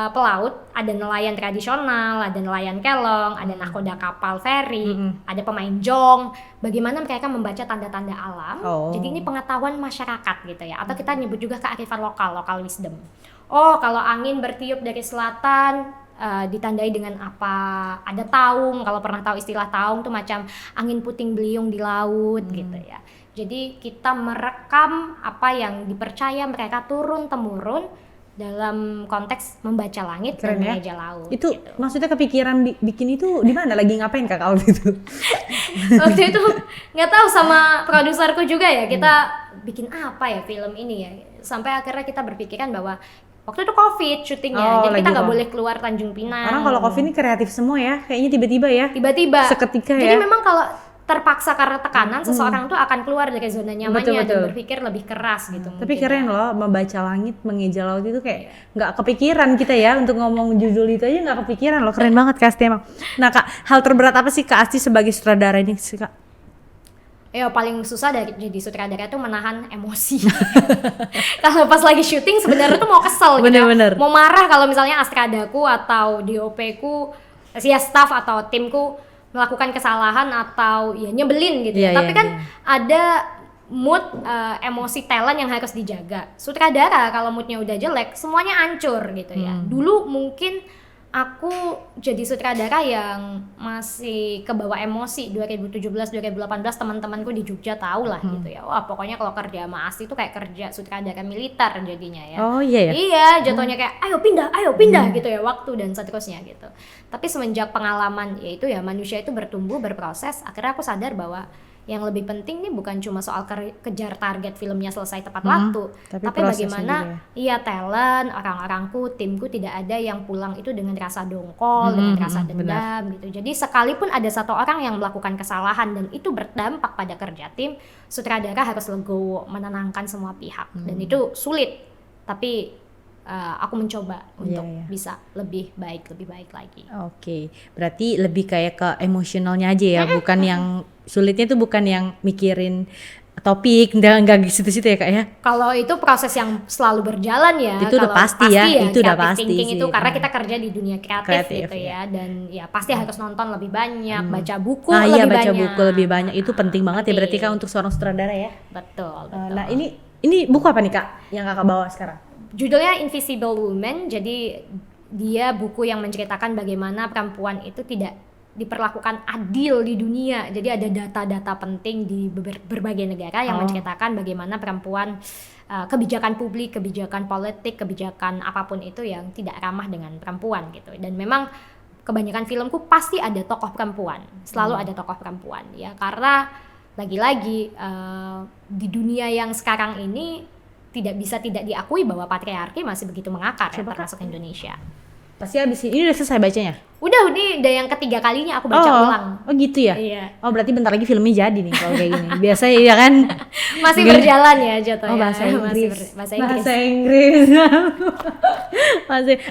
pelaut, ada nelayan tradisional, ada nelayan kelong, ada nahkoda kapal feri, ada pemain jong. Bagaimana mereka membaca tanda-tanda alam. Jadi ini pengetahuan masyarakat gitu ya. Atau kita nyebut juga kearifan local wisdom. Oh, kalau angin bertiup dari selatan ditandai dengan apa? Ada taung. Kalau pernah tahu istilah taung tuh macam angin puting beliung di laut gitu ya. Jadi kita merekam apa yang dipercaya mereka turun temurun dalam konteks membaca langit. Keren, dan mengeja laut. Itu gitu. Maksudnya kepikiran bikin itu di mana? Lagi ngapain Kakak waktu itu? Waktu itu nggak tahu, sama produserku juga ya, kita bikin apa ya film ini ya. Sampai akhirnya kita berpikiran bahwa waktu itu COVID syutingnya, jadi kita nggak boleh keluar Tanjung Pinang. Karena kalau COVID ini kreatif semua ya, kayaknya tiba-tiba ya. Seketika jadi ya. Jadi memang kalau terpaksa karena tekanan, seseorang tuh akan keluar dari zona nyamannya dan berpikir lebih keras gitu. Tapi keren loh, membaca langit mengeja laut itu kayak nggak kepikiran kita ya untuk ngomong judul itu aja, nggak kepikiran loh. Keren banget Kak Asti emang. Nah Kak, hal terberat apa sih Kak Asti sebagai sutradara ini sih Kak? Ya paling susah dari jadi sutradara itu menahan emosi. Kalau pas lagi syuting sebenarnya tuh mau kesel gitu. Mau marah kalau misalnya astradaku atau DOP-ku, staff atau timku melakukan kesalahan atau ya nyebelin gitu ya. Tapi kan ada mood, emosi talent yang harus dijaga. Sutradara kalau moodnya udah jelek, semuanya hancur gitu ya. Dulu mungkin aku jadi sutradara yang masih kebawa emosi. 2017-2018 teman-temanku di Jogja tahu lah gitu ya. Wah pokoknya kalau kerja sama Asti itu kayak kerja sutradara militer jadinya ya. Oh iya ya? Iya, jatuhnya kayak ayo pindah gitu ya, waktu dan seterusnya gitu. Tapi semenjak pengalaman yaitu ya manusia itu bertumbuh, berproses, akhirnya aku sadar bahwa yang lebih penting nih bukan cuma soal kejar target filmnya selesai tepat waktu, tapi bagaimana talent, orang-orangku, timku tidak ada yang pulang itu dengan rasa dongkol, dengan rasa dendam gitu. Jadi sekalipun ada satu orang yang melakukan kesalahan dan itu berdampak pada kerja tim, sutradara harus legowo, menenangkan semua pihak. Dan itu sulit, tapi aku mencoba untuk bisa lebih baik lagi. Oke, berarti lebih kayak ke emosionalnya aja ya, bukan yang sulitnya itu bukan yang mikirin topik, enggak situ-situ ya Kak ya. Kalau itu proses yang selalu berjalan ya. Itu udah pasti ya, itu udah pasti sih. Itu karena kita kerja di dunia kreatif gitu ya, dan ya pasti harus nonton lebih banyak, baca buku lebih banyak. Baca buku lebih banyak itu penting banget ya berarti Kak untuk seorang sutradara ya. Betul. Nah ini buku apa nih Kak yang Kakak bawa sekarang? Judulnya Invisible Woman. Jadi dia buku yang menceritakan bagaimana perempuan itu tidak diperlakukan adil di dunia. Jadi ada data-data penting di berbagai negara yang menceritakan bagaimana perempuan, kebijakan publik, kebijakan politik, kebijakan apapun itu yang tidak ramah dengan perempuan gitu. Dan memang kebanyakan filmku pasti ada tokoh perempuan, selalu ada tokoh perempuan ya, karena lagi-lagi di dunia yang sekarang ini tidak bisa tidak diakui bahwa patriarki masih begitu mengakar ya, termasuk Indonesia. Pasti habis ini udah selesai bacanya? Udah yang ketiga kalinya aku baca ulang. Oh gitu ya? Iya. Oh berarti bentar lagi filmnya jadi nih kalau kayak gini. Biasa ya kan? Masih berjalan ya jatuhnya. Oh bahasa Inggris. Bahasa Inggris.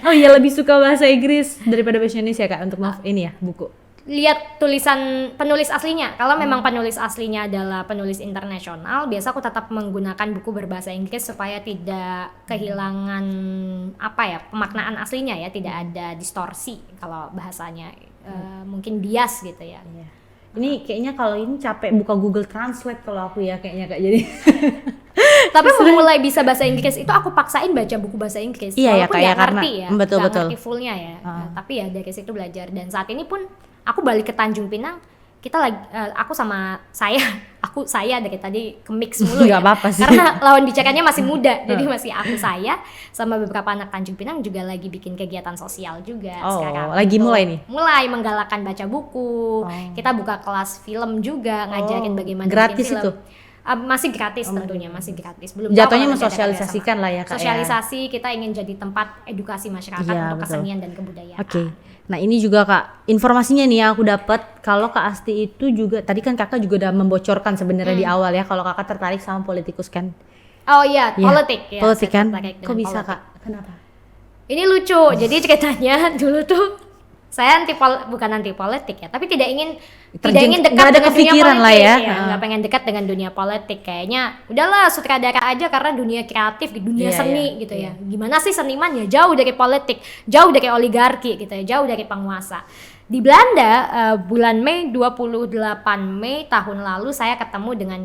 Oh iya, lebih suka bahasa Inggris daripada bahasa Indonesia Kak untuk ini ya buku. Lihat tulisan penulis aslinya. Kalau memang penulis aslinya adalah penulis internasional, biasa aku tetap menggunakan buku berbahasa Inggris supaya tidak kehilangan pemaknaan aslinya ya, tidak ada distorsi kalau bahasanya mungkin bias gitu ya. Iya. Ini kayaknya kalau ini capek buka Google Translate kalau aku ya kayaknya Kak, jadi. Tapi memulai bisa bahasa Inggris itu aku paksain baca buku bahasa Inggris. Iya walaupun ya, ngerti ya, betul. ngerti fullnya ya. Tapi ya dari situ belajar, dan saat ini pun aku balik ke Tanjung Pinang, kita lagi aku sama saya dari tadi ke mix mulu ya. Gak apa-apa sih. Karena lawan bicaranya masih muda, jadi masih saya sama beberapa anak Tanjung Pinang juga lagi bikin kegiatan sosial juga sekarang. Lagi mulai nih? Mulai menggalakkan baca buku, kita buka kelas film juga, ngajarin bagaimana gratis bikin film. Itu? Masih gratis tentunya, masih gratis. Belum jatuhnya mensosialisasikan lah ya Kak. Sosialisasi, kita ingin jadi tempat edukasi masyarakat untuk kesenian dan kebudayaan. Oke. Nah ini juga Kak, informasinya nih yang aku dapat kalau Kak Asti itu juga, tadi kan Kakak juga udah membocorkan sebenarnya di awal ya kalau Kakak tertarik sama politikus kan. Oh iya, politik ya. Politik kan? Kok bisa politik. Kak? Kenapa? Ini lucu. Jadi ceritanya dulu tuh saya bukan anti politik ya, tapi tidak ingin dekat dengan dunia politik lah ya. Nggak pengen dekat dengan dunia politik. Kayaknya udahlah sutradara aja karena dunia kreatif, dunia seni gitu ya. Gimana sih seniman ya jauh dari politik, jauh dari oligarki gitu ya, jauh dari penguasa. Di Belanda bulan Mei 28 Mei tahun lalu saya ketemu dengan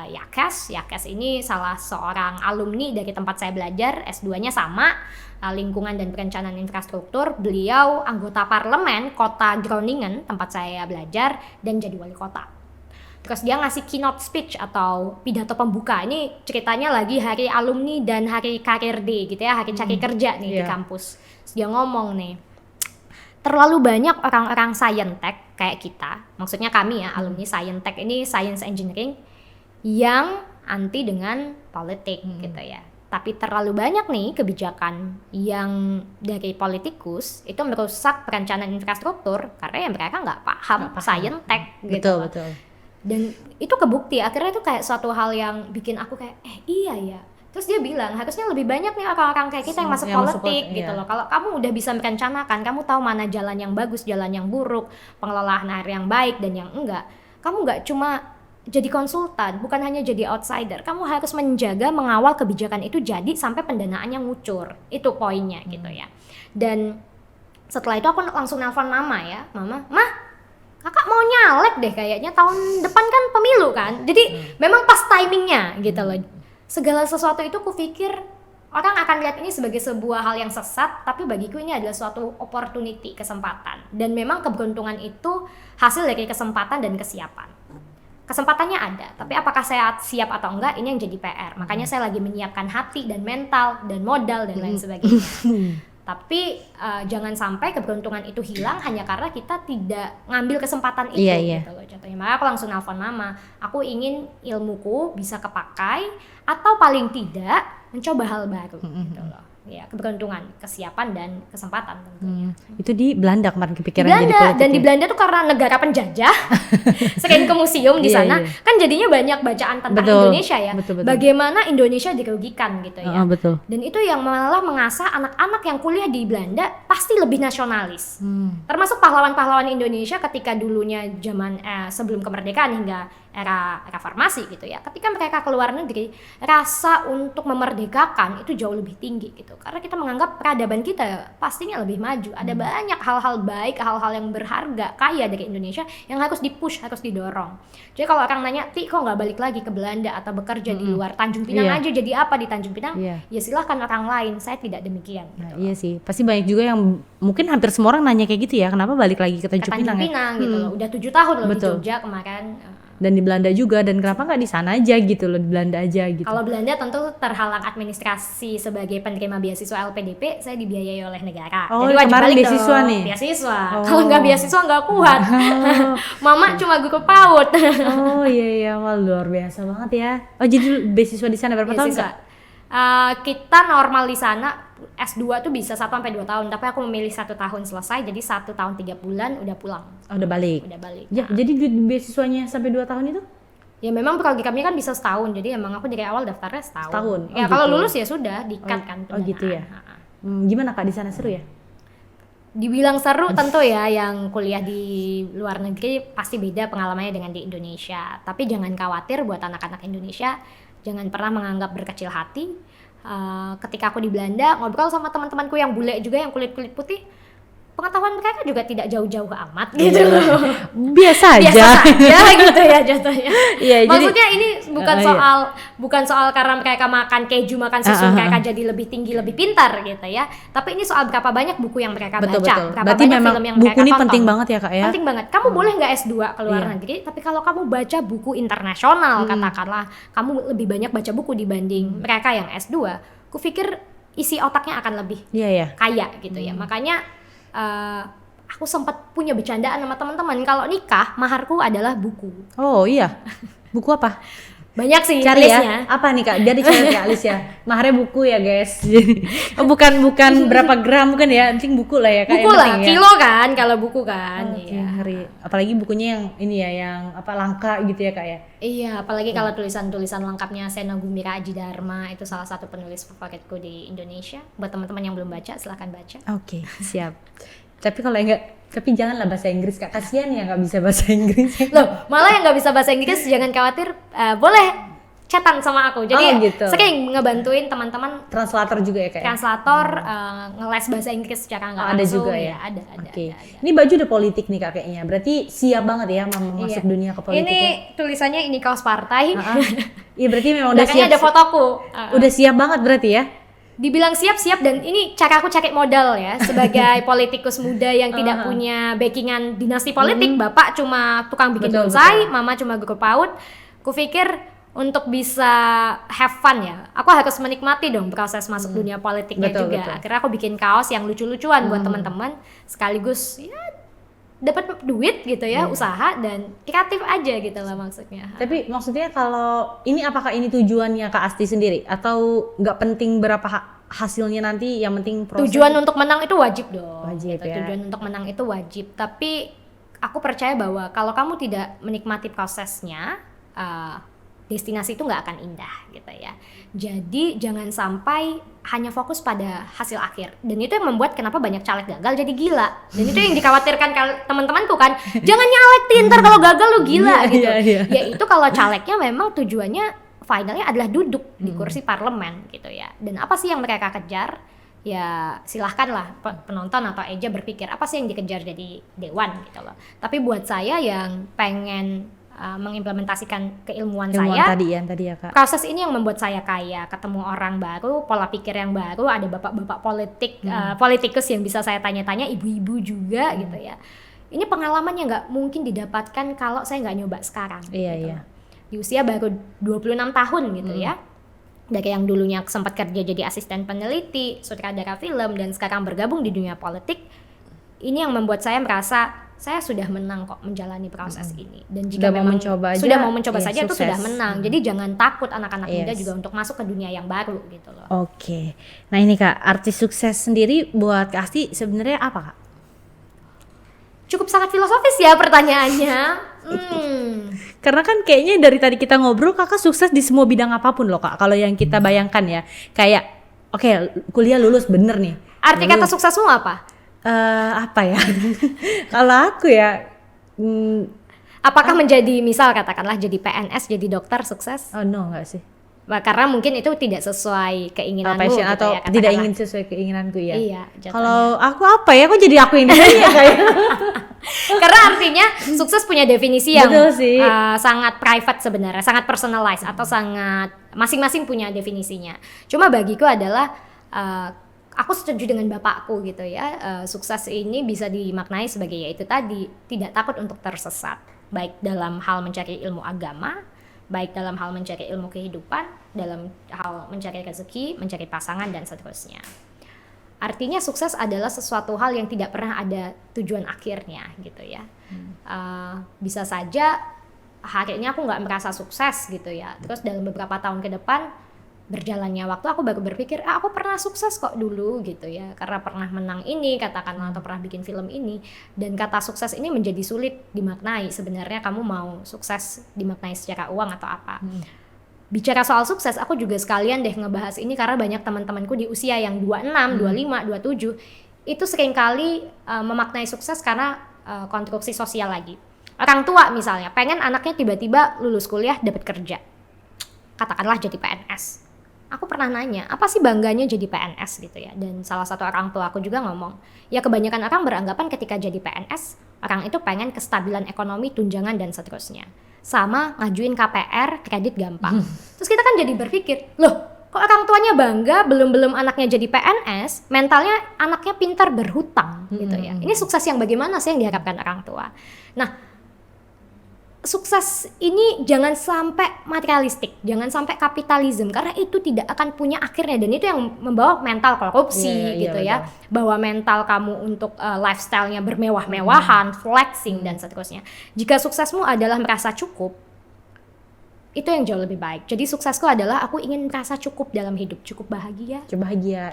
Yakes. Yakes ini salah seorang alumni dari tempat saya belajar, S2-nya sama, lingkungan dan perencanaan infrastruktur. Beliau anggota parlemen kota Groningen tempat saya belajar dan jadi wali kota. Terus dia ngasih keynote speech atau pidato pembuka. Ini ceritanya lagi hari alumni dan hari karir day gitu ya, hari cari kerja nih di kampus. Terus dia ngomong nih, terlalu banyak orang-orang scientech kayak kita, maksudnya kami ya alumni scientech ini science engineering yang anti dengan politik gitu ya. Tapi terlalu banyak nih kebijakan yang dari politikus itu merusak perencanaan infrastruktur karena ya mereka nggak paham scientech gitu. Betul. Dan itu kebukti, akhirnya itu kayak suatu hal yang bikin aku kayak iya ya. Terus dia bilang harusnya lebih banyak nih orang-orang kayak kita yang masuk politik gitu loh. Kalau kamu udah bisa merencanakan, kamu tahu mana jalan yang bagus, jalan yang buruk, pengelolaan air yang baik dan yang enggak. Kamu nggak cuma jadi konsultan, bukan hanya jadi outsider. Kamu harus menjaga, mengawal kebijakan itu jadi sampai pendanaannya ngucur. Itu poinnya gitu ya. Dan setelah itu aku langsung nelpon mama ya. Mama, kakak mau nyalek deh kayaknya tahun depan kan pemilu kan. Jadi memang pas timingnya gitu loh. Segala sesuatu itu kupikir orang akan lihat ini sebagai sebuah hal yang sesat, tapi bagiku ini adalah suatu opportunity, kesempatan. Dan memang keberuntungan itu hasil dari kesempatan dan kesiapan. Kesempatannya ada, tapi apakah saya siap atau enggak, ini yang jadi PR. Makanya saya lagi menyiapkan hati dan mental dan modal dan lain sebagainya. Tapi jangan sampai keberuntungan itu hilang hanya karena kita tidak ngambil kesempatan itu gitu loh. Contohnya, maka aku langsung nelfon mama. Aku ingin ilmuku bisa kepakai atau paling tidak mencoba hal baru gitu loh. Ya, keberuntungan, kesiapan dan kesempatan tentunya. Itu di Belanda kemarin kepikiran di Belanda, jadi politik. Dan di Belanda tuh karena negara penjajah, sering ke museum di sana, kan jadinya banyak bacaan tentang Indonesia ya. Betul. Bagaimana Indonesia dirugikan gitu ya. Betul. Dan itu yang malah mengasah anak-anak yang kuliah di Belanda pasti lebih nasionalis. Termasuk pahlawan-pahlawan Indonesia ketika dulunya zaman sebelum kemerdekaan hingga era farmasi gitu ya. Ketika mereka ke luar negeri, rasa untuk memerdekakan itu jauh lebih tinggi gitu. Karena kita menganggap peradaban kita pastinya lebih maju. Ada banyak hal-hal baik, hal-hal yang berharga, kaya dari Indonesia yang harus dipush, harus didorong. Jadi kalau orang nanya, Ti kok nggak balik lagi ke Belanda atau bekerja di luar Tanjung Pinang aja, jadi apa di Tanjung Pinang? Ya silahkan orang lain, saya tidak demikian. Gitu. Iya sih, pasti banyak juga yang mungkin hampir semua orang nanya kayak gitu ya, kenapa balik lagi ke Tanjung Pinang gitu loh. Udah 7 tahun loh di Jogja kemarin. Dan di Belanda juga, dan kenapa nggak di sana aja gitu loh, di Belanda aja gitu. Kalau Belanda tentu terhalang administrasi sebagai penerima beasiswa LPDP, saya dibiayai oleh negara. Jadi kemarin beasiswa nih? Beasiswa. Kalau nggak beasiswa nggak kuat. Mama cuma guru PAUD. Iya, wah luar biasa banget ya. Oh jadi beasiswa di sana berapa tahun Kak? Kita normal di sana S2 tuh bisa 1-2 tahun, tapi aku memilih 1 tahun selesai, jadi 1 tahun 3 bulan udah pulang. Udah balik. Ya, jadi beasiswanya sampai 2 tahun itu? Ya memang programnya kan bisa setahun, jadi emang aku dari awal daftarnya setahun. Ya gitu. Kalau lulus ya sudah di-cut kan. Oh gitu ya. Gimana Kak di sana, seru ya? Dibilang seru tentu ya, yang kuliah di luar negeri pasti beda pengalamannya dengan di Indonesia. Tapi jangan khawatir buat anak-anak Indonesia, jangan pernah menganggap berkecil hati. Ketika aku di Belanda ngobrol sama teman-temanku yang bule juga, yang kulit putih, pengetahuan mereka juga tidak jauh-jauh amat gitu loh. Biasa aja gitu ya jatuhnya. Maksudnya jadi, ini bukan soal karena mereka makan keju, makan susu mereka jadi lebih tinggi, lebih pintar gitu ya. Tapi ini soal berapa banyak buku yang mereka baca, berapa berarti banyak film yang mereka buku ini tonton. Penting banget ya Kak ya. Penting banget. Kamu boleh nggak S2 ke luar negeri, tapi kalau kamu baca buku internasional, katakanlah kamu lebih banyak baca buku dibanding mereka yang S2, kupikir isi otaknya akan lebih kaya gitu ya. Makanya aku sempat punya bercandaan sama teman-teman, kalau nikah maharku adalah buku. Oh iya, buku apa? Banyak sih cari listnya. ya. Apa nih Kak? Jadi cari Kak list ya. Maharnya buku ya guys. bukan berapa gram bukan ya. Penting buku lah ya Kak. Buku lah, kilo kan kalau buku kan. Iya. Ngeri. Apalagi bukunya yang ini ya, yang apa langka gitu ya Kak ya. Iya, apalagi kalau tulisan-tulisan lengkapnya Seno Gumira Aji Dharma, itu salah satu penulis favoritku di Indonesia. Buat teman-teman yang belum baca, silahkan baca. Oke, siap. Tapi kalau tapi janganlah bahasa Inggris Kak, kasihan ya nggak bisa bahasa Inggris. Loh, malah yang nggak bisa bahasa Inggris jangan khawatir, boleh chatan sama aku. Jadi gitu. sering ngebantuin teman-teman translator juga ya Kak. Translator ngeles bahasa Inggris secara nggak langsung. Ada juga ya. Ada. Ini baju udah politik nih Kak kayaknya. Berarti siap banget ya masuk dunia ke politik. Ini tulisannya ini kaos partai. Iya berarti memang udah siap. Ada fotoku. Udah siap banget berarti ya. Dibilang siap dan ini cara aku cari modal ya sebagai politikus muda yang tidak punya backingan dinasti politik. Bapak cuma tukang bikin bonsai, mama cuma guru PAUD. Kupikir untuk bisa have fun ya, aku harus menikmati dong proses masuk dunia politiknya juga. Akhirnya aku bikin kaos yang lucu-lucuan buat teman-teman, sekaligus ya dapat duit gitu ya, usaha dan kreatif aja gitu lah maksudnya. Tapi maksudnya kalau ini apakah ini tujuannya Kak Asti sendiri atau nggak penting berapa hasilnya nanti, yang penting proses? Tujuan untuk menang itu wajib dong. Wajib gitu. ya. Tujuan untuk menang itu wajib. Tapi aku percaya bahwa kalau kamu tidak menikmati prosesnya, destinasi itu nggak akan indah gitu ya. Jadi jangan sampai hanya fokus pada hasil akhir. Dan itu yang membuat kenapa banyak caleg gagal jadi gila. Dan itu yang dikhawatirkan teman-temanku kan. Jangan nyalekin, ntar kalau gagal lu gila gitu. Ya itu kalau calegnya memang tujuannya finalnya adalah duduk di kursi parlemen gitu ya. Dan apa sih yang mereka kejar? Ya silahkanlah penonton atau Eja berpikir apa sih yang dikejar jadi dewan gitu loh. Tapi buat saya yang pengen mengimplementasikan keilmuan saya tadi ya Kak. Proses ini yang membuat saya kaya, ketemu orang baru, pola pikir yang baru, ada bapak-bapak politikus yang bisa saya tanya-tanya, ibu-ibu juga gitu ya. Ini pengalaman yang nggak mungkin didapatkan kalau saya nggak nyoba sekarang. Iya. Di usia baru 26 tahun gitu ya. Dari yang dulunya sempat kerja jadi asisten peneliti, sutradara film, dan sekarang bergabung di dunia politik. Ini yang membuat saya merasa saya sudah menang kok menjalani proses ini. Dan jika sudah mau mencoba saja itu sudah menang. Jadi jangan takut anak-anak muda juga untuk masuk ke dunia yang baru gitu loh. Oke. Nah ini Kak, artis sukses sendiri buat Kak Asti sebenarnya apa Kak? Cukup sangat filosofis ya pertanyaannya. Karena kan kayaknya dari tadi kita ngobrol Kakak sukses di semua bidang apapun loh Kak. Kalau yang kita bayangkan ya, kayak oke, kuliah lulus bener nih. Arti kata suksesmu apa? Apa ya? Kalau aku ya, apakah menjadi misal katakanlah jadi PNS, jadi dokter sukses? Oh no, enggak sih. Karena mungkin itu tidak sesuai keinginanmu passion gitu atau ya, tidak ingin sesuai keinginanku ya. Iya. Kalau aku apa ya? Kok jadi aku ini ya kayak? Karena artinya sukses punya definisi yang sangat private sebenarnya, sangat personalized atau sangat masing-masing punya definisinya. Cuma bagiku adalah aku setuju dengan bapakku gitu ya, sukses ini bisa dimaknai sebagai yaitu tadi, tidak takut untuk tersesat, baik dalam hal mencari ilmu agama, baik dalam hal mencari ilmu kehidupan, dalam hal mencari rezeki, mencari pasangan dan seterusnya. Artinya sukses adalah sesuatu hal yang tidak pernah ada tujuan akhirnya gitu ya. Bisa saja hari ini aku nggak merasa sukses gitu ya, terus dalam beberapa tahun ke depan berjalannya waktu aku baru berpikir aku pernah sukses kok dulu gitu ya, karena pernah menang ini katakanlah atau pernah bikin film ini. Dan kata sukses ini menjadi sulit dimaknai. Sebenarnya kamu mau sukses dimaknai secara uang atau apa. Bicara soal sukses, aku juga sekalian deh ngebahas ini karena banyak teman-temanku di usia yang 26, 25, 27 itu seringkali memaknai sukses karena konstruksi sosial lagi. Orang tua misalnya pengen anaknya tiba-tiba lulus kuliah dapat kerja, katakanlah jadi PNS. Aku pernah nanya, apa sih bangganya jadi PNS gitu ya? Dan salah satu orang tua aku juga ngomong, ya kebanyakan orang beranggapan ketika jadi PNS, orang itu pengen kestabilan ekonomi, tunjangan dan seterusnya. Sama ngajuin KPR, kredit gampang. Terus kita kan jadi berpikir, loh kok orang tuanya bangga belum anaknya jadi PNS, mentalnya anaknya pintar berhutang gitu ya. Ini sukses yang bagaimana sih yang diharapkan orang tua? Nah, sukses ini jangan sampai materialistik, jangan sampai kapitalisme, karena itu tidak akan punya akhirnya, dan itu yang membawa mental korupsi gitu ya. Bahwa mental kamu untuk lifestyle-nya bermewah-mewahan, flexing dan seterusnya. Jika suksesmu adalah merasa cukup, itu yang jauh lebih baik. Jadi suksesku adalah aku ingin merasa cukup dalam hidup, cukup bahagia,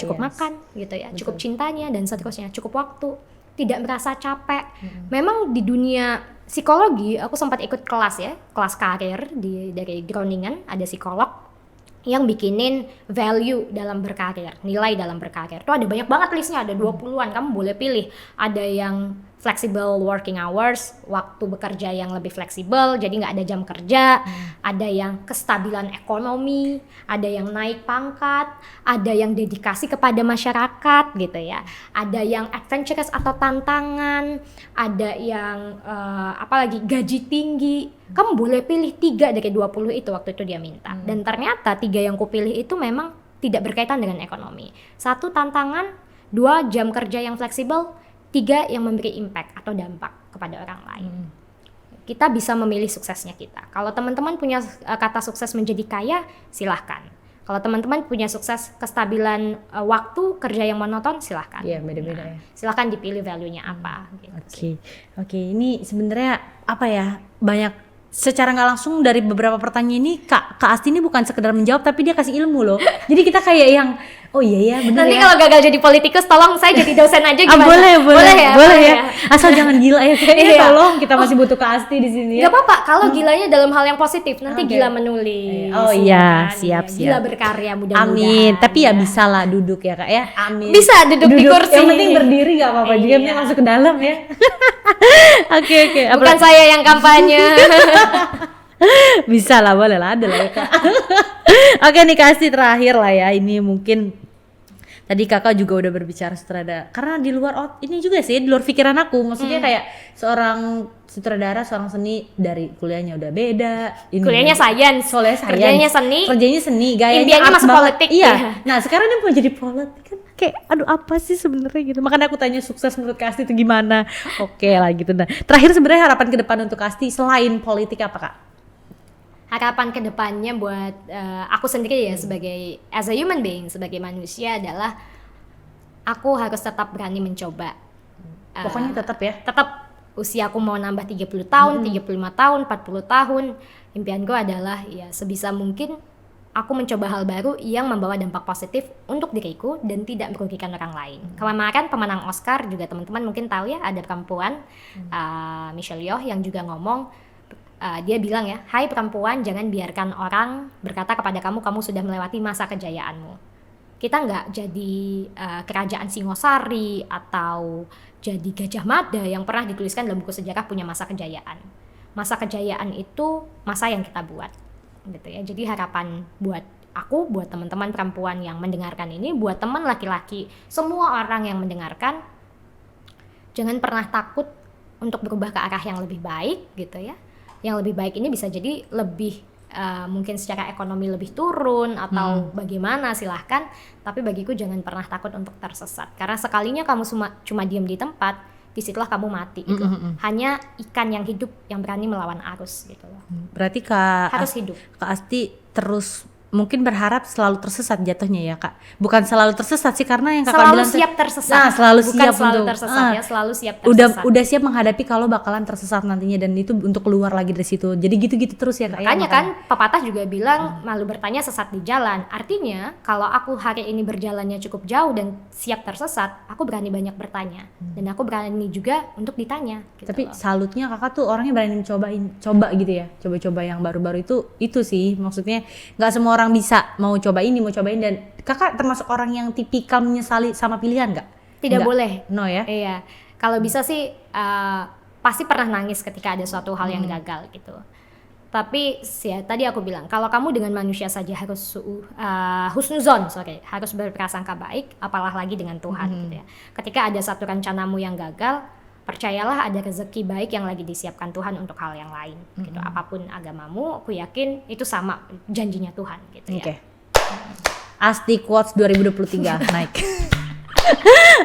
cukup makan gitu ya, cukup cintanya dan seterusnya, cukup waktu, tidak merasa capek. Memang di dunia psikologi aku sempat ikut kelas ya, kelas karir dari Groningen, ada psikolog yang bikinin value dalam berkarir, nilai dalam berkarir. Tuh ada banyak banget listnya, ada 20-an, kamu boleh pilih. Ada yang flexible working hours, waktu bekerja yang lebih fleksibel, jadi nggak ada jam kerja. Ada yang kestabilan ekonomi, ada yang naik pangkat, ada yang dedikasi kepada masyarakat gitu ya. Ada yang adventurous atau tantangan, ada yang apalagi gaji tinggi. Kamu boleh pilih 3 dari 20 itu waktu itu dia minta. Dan ternyata 3 yang kupilih itu memang tidak berkaitan dengan ekonomi. 1 tantangan, 2 jam kerja yang fleksibel, 3 yang memberi impact atau dampak kepada orang lain. Kita bisa memilih suksesnya kita. Kalau teman-teman punya kata sukses menjadi kaya, silahkan. Kalau teman-teman punya sukses kestabilan waktu kerja yang monoton, silahkan. Iya, beda-beda ya. Silahkan dipilih value-nya apa. Oke. Ini sebenarnya apa ya, banyak secara nggak langsung dari beberapa pertanyaan ini Kak Asti ini bukan sekedar menjawab tapi dia kasih ilmu loh. Jadi kita kayak yang oh iya ya benar. Nanti ya. kalau gagal jadi politikus tolong saya jadi dosen aja gimana? Boleh ya. Asal jangan gila ya kayaknya tolong kita masih butuh Kak Asti di sini ya. Gak apa-apa kalau gilanya dalam hal yang positif. Nanti gila menulis. Oh iya, siap. Gila berkarya mudah-mudahan. Amin. Tapi ya bisa lah duduk ya Kak ya. Amin. Bisa duduk di kursi. Yang penting berdiri gak apa-apa. Juga penting masuk ke dalam ya. Oke. Bukan saya yang kampanye. Bisa lah, boleh lah, ada lah ya Kak. Oke nih Kak Asti terakhir lah ya. Ini mungkin tadi Kakak juga udah berbicara sutradara. Karena di luar ini juga sih, di luar pikiran aku. Maksudnya kayak seorang sutradara, seorang seni dari kuliahnya udah beda. Kuliahnya sains, kerjanya seni, gayanya impiannya masuk politik. Iya. Nah sekarang dia mau jadi politik kan kayak aduh apa sih sebenarnya gitu. Makanya aku tanya sukses menurut Kak Asti itu gimana. Oke lah gitu. Nah terakhir sebenarnya harapan ke depan untuk Kak Asti selain politik apa Kak? Harapan kedepannya buat aku sendiri ya sebagai as a human being, sebagai manusia adalah aku harus tetap berani mencoba. Pokoknya tetap ya. Tetap usia aku mau nambah 30 tahun, 35 tahun, 40 tahun. Impianku adalah ya sebisa mungkin aku mencoba hal baru yang membawa dampak positif untuk diriku dan tidak merugikan orang lain. Kemarin pemenang Oscar juga teman-teman mungkin tahu ya, ada perempuan Michelle Yeoh yang juga ngomong. Dia bilang ya, hai perempuan, jangan biarkan orang berkata kepada kamu sudah melewati masa kejayaanmu. Kita nggak jadi kerajaan Singosari atau jadi Gajah Mada yang pernah dituliskan dalam buku sejarah punya masa kejayaan. Masa kejayaan itu masa yang kita buat, gitu ya. Jadi harapan buat aku, buat teman-teman perempuan yang mendengarkan ini, buat teman laki-laki, semua orang yang mendengarkan, jangan pernah takut untuk berubah ke arah yang lebih baik, gitu ya. Yang lebih baik ini bisa jadi lebih mungkin secara ekonomi lebih turun atau bagaimana silahkan, tapi bagiku jangan pernah takut untuk tersesat karena sekalinya kamu cuma diam di tempat, disitulah kamu mati gitu. Hanya ikan yang hidup yang berani melawan arus gitu loh. Berarti harus hidup. Kak Asti terus mungkin berharap selalu tersesat jatuhnya ya Kak. Bukan selalu tersesat sih karena yang Kakak bilang siap tersesat. Nah, selalu bukan siap selalu untuk tersesat ya, selalu siap tersesat. Udah siap menghadapi kalau bakalan tersesat nantinya dan itu untuk keluar lagi dari situ. Jadi gitu-gitu terus ya Kak. Makanya kan pepatah juga bilang malu bertanya sesat di jalan. Artinya kalau aku hari ini berjalannya cukup jauh dan siap tersesat, aku berani banyak bertanya dan aku berani juga untuk ditanya gitu. Tapi salutnya Kakak tuh orangnya berani coba gitu ya. Coba-coba yang baru-baru itu sih maksudnya nggak semua orang bisa mau cobain dan Kakak termasuk orang yang tipikal menyesali sama pilihan nggak? Tidak boleh. No ya? Iya. Kalau bisa sih pasti pernah nangis ketika ada suatu hal yang gagal gitu. Tapi ya tadi aku bilang kalau kamu dengan manusia saja harus husnuzon, harus berprasangka baik, apalah lagi dengan Tuhan gitu ya. Ketika ada satu rencanamu yang gagal, percayalah ada rezeki baik yang lagi disiapkan Tuhan untuk hal yang lain gitu. Apapun agamamu, aku yakin itu sama janjinya Tuhan gitu ya. Asti Quotes 2023 naik.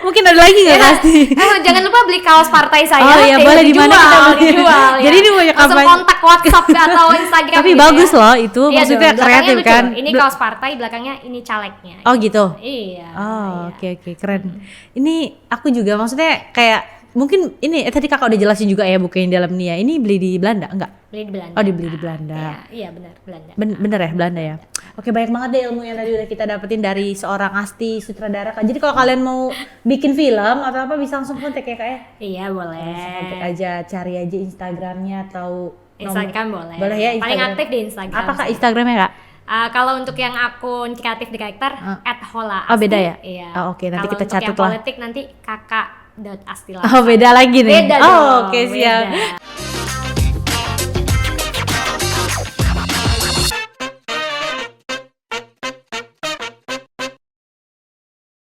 Mungkin ada lagi nggak Asti? Jangan lupa beli kaos partai saya. Oh iya boleh, di mana kita dijual ya. Jadi ini banyak langsung kontak WhatsApp atau Instagram. Tapi gitu bagus ya. loh itu, maksudnya kreatif kan. Ini kaos partai, belakangnya ini calegnya. Oh gitu. Iya. Oh oke, keren. Ini aku juga maksudnya kayak mungkin ini tadi Kakak udah jelasin juga ya buku yang dalam Nia. Ini beli di Belanda enggak? Beli di Belanda. Oh, dibeli di Belanda. Iya benar, Belanda. Bener ya, Belanda ya. Oke, banyak banget deh ilmu yang tadi udah kita dapetin dari seorang Asti sutradara. Jadi kalau kalian mau bikin film atau apa bisa langsung kontak ya Kak ya? Iya boleh. Langsung kontak aja, cari aja Instagramnya atau Instagram boleh. Boleh ya Instagram. Paling aktif di Instagram. Apa Kak Instagramnya Kak? Kalau untuk yang akun kreatif director @hola. Oh beda ya? Iya. Oh, oke, nanti kalau kita catat yang lah. politik nanti kakak.astila. Oh beda lagi nih. Beda oh dong, oke siap. beda.